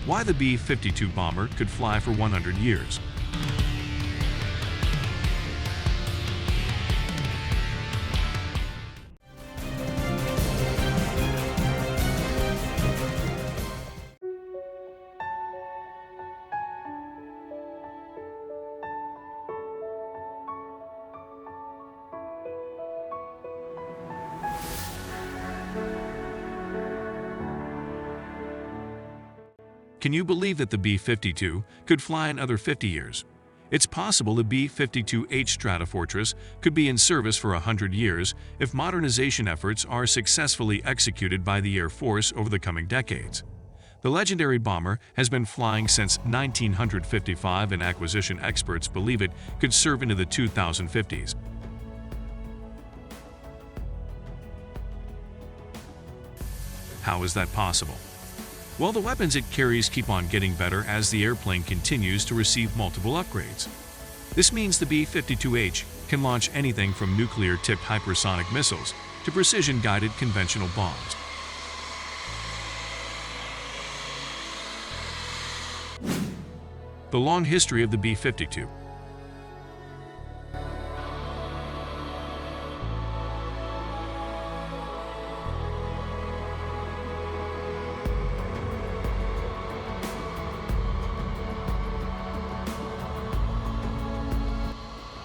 Why the B-52 bomber could fly for 100 years. Can you believe that the B-52 could fly another 50 years? It's possible the B-52H Stratofortress could be in service for 100 years if modernization efforts are successfully executed by the Air Force over the coming decades. The legendary bomber has been flying since 1955, and acquisition experts believe it could serve into the 2050s. How is that possible? Well, the weapons it carries keep on getting better as the airplane continues to receive multiple upgrades. This means the B-52H can launch anything from nuclear-tipped hypersonic missiles to precision-guided conventional bombs. The long history of the B-52.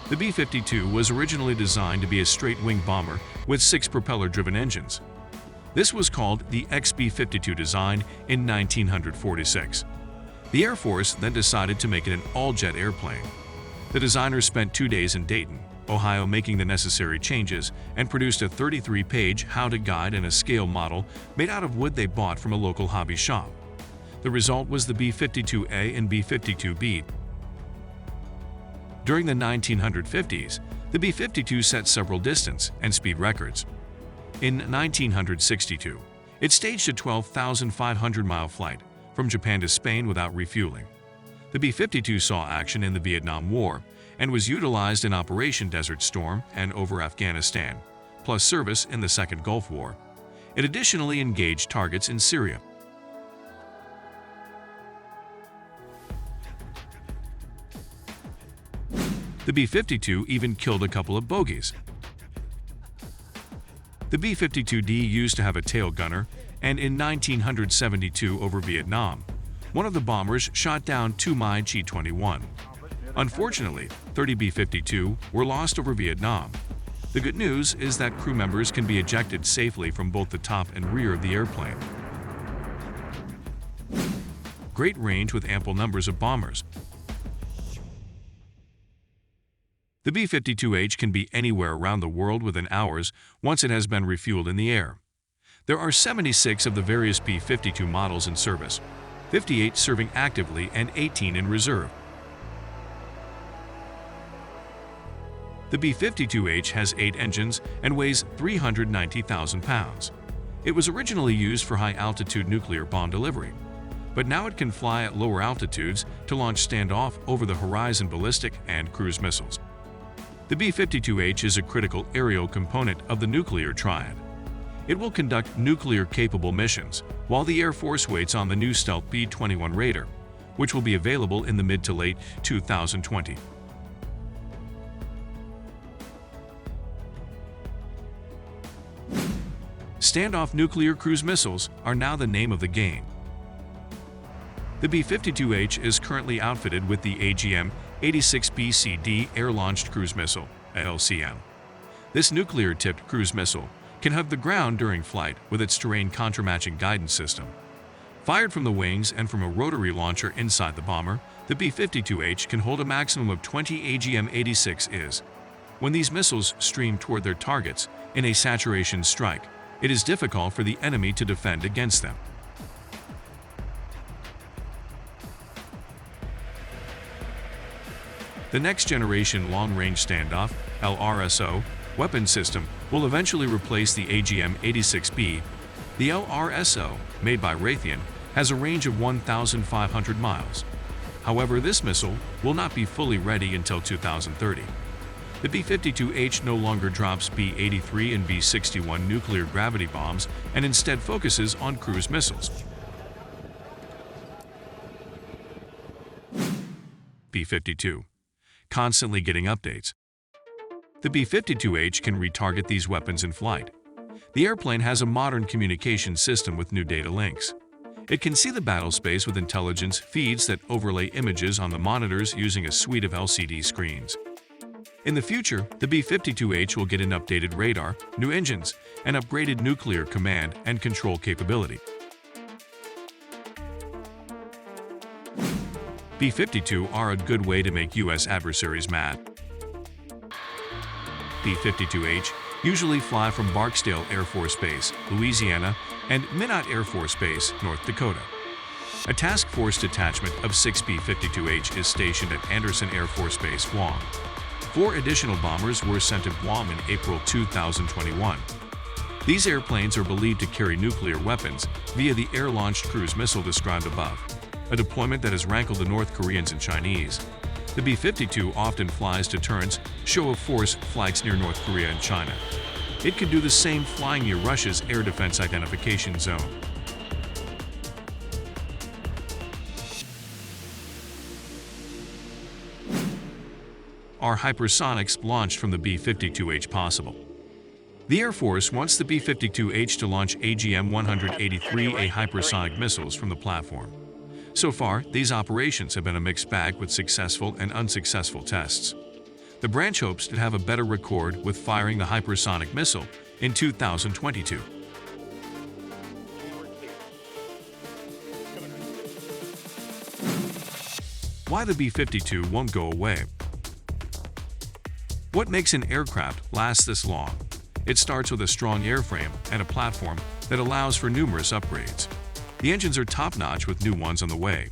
The B-52 was originally designed to be a straight-wing bomber with 6 propeller-driven engines. This was called the XB-52 design in 1946. The Air Force then decided to make it an all-jet airplane. The designers spent 2 days in Dayton, Ohio, making the necessary changes and produced a 33-page how-to-guide and a scale model made out of wood they bought from a local hobby shop. The result was the B-52A and B-52B. During the 1950s, the B-52 set several distance and speed records. In 1962, it staged a 12,500-mile flight from Japan to Spain without refueling. The B-52 saw action in the Vietnam War and was utilized in Operation Desert Storm and over Afghanistan, plus service in the Second Gulf War. It additionally engaged targets in Syria. The B-52 even killed a couple of bogies. The B-52D used to have a tail gunner, and in 1972 over Vietnam, one of the bombers shot down 2 Mi-21. Unfortunately, 30 B-52 were lost over Vietnam. The good news is that crew members can be ejected safely from both the top and rear of the airplane. Great range with ample numbers of bombers. The B-52H can be anywhere around the world within hours once it has been refueled in the air. There are 76 of the various B-52 models in service, 58 serving actively and 18 in reserve. The B-52H has 8 engines and weighs 390,000 pounds. It was originally used for high-altitude nuclear bomb delivery, but now it can fly at lower altitudes to launch standoff over-the-horizon ballistic and cruise missiles. The B-52H is a critical aerial component of the nuclear triad. It will conduct nuclear-capable missions, while the Air Force waits on the new stealth B-21 Raider, which will be available in the mid to late 2020. Standoff nuclear cruise missiles are now the name of the game. The B-52H is currently outfitted with the AGM-86BCD Air-Launched Cruise Missile, LCM. This nuclear-tipped cruise missile can hug the ground during flight with its terrain countermatching guidance system. Fired from the wings and from a rotary launcher inside the bomber, the B-52H can hold a maximum of 20 AGM-86s. When these missiles stream toward their targets in a saturation strike, it is difficult for the enemy to defend against them. The next-generation long-range standoff, LRSO, weapon system will eventually replace the AGM-86B. The LRSO, made by Raytheon, has a range of 1,500 miles. However, this missile will not be fully ready until 2030. The B-52H no longer drops B-83 and B-61 nuclear gravity bombs and instead focuses on cruise missiles. B-52, constantly getting updates. The B-52H can retarget these weapons in flight. The airplane has a modern communication system with new data links. It can see the battle space with intelligence feeds that overlay images on the monitors using a suite of LCD screens. In the future, the B-52H will get an updated radar, new engines, and upgraded nuclear command and control capability. B-52 are a good way to make U.S. adversaries mad. B-52H usually fly from Barksdale Air Force Base, Louisiana, and Minot Air Force Base, North Dakota. A task force detachment of 6 B-52H is stationed at Andersen Air Force Base, Guam. 4 additional bombers were sent to Guam in April 2021. These airplanes are believed to carry nuclear weapons via the air-launched cruise missile described above, a deployment that has rankled the North Koreans and Chinese. The B-52 often flies deterrence, show-of-force flights near North Korea and China. It can do the same flying near Russia's air defense identification zone. Are hypersonics launched from the B-52H possible? The Air Force wants the B-52H to launch AGM-183A hypersonic missiles from the platform. So far, these operations have been a mixed bag with successful and unsuccessful tests. The branch hopes to have a better record with firing the hypersonic missile in 2022. Why the B-52 won't go away? What makes an aircraft last this long? It starts with a strong airframe and a platform that allows for numerous upgrades. The engines are top-notch with new ones on the way.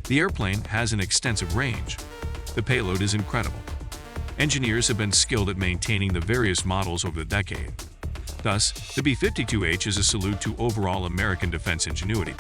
The airplane has an extensive range. The payload is incredible. Engineers have been skilled at maintaining the various models over the decade. Thus, the B-52H is a salute to overall American defense ingenuity.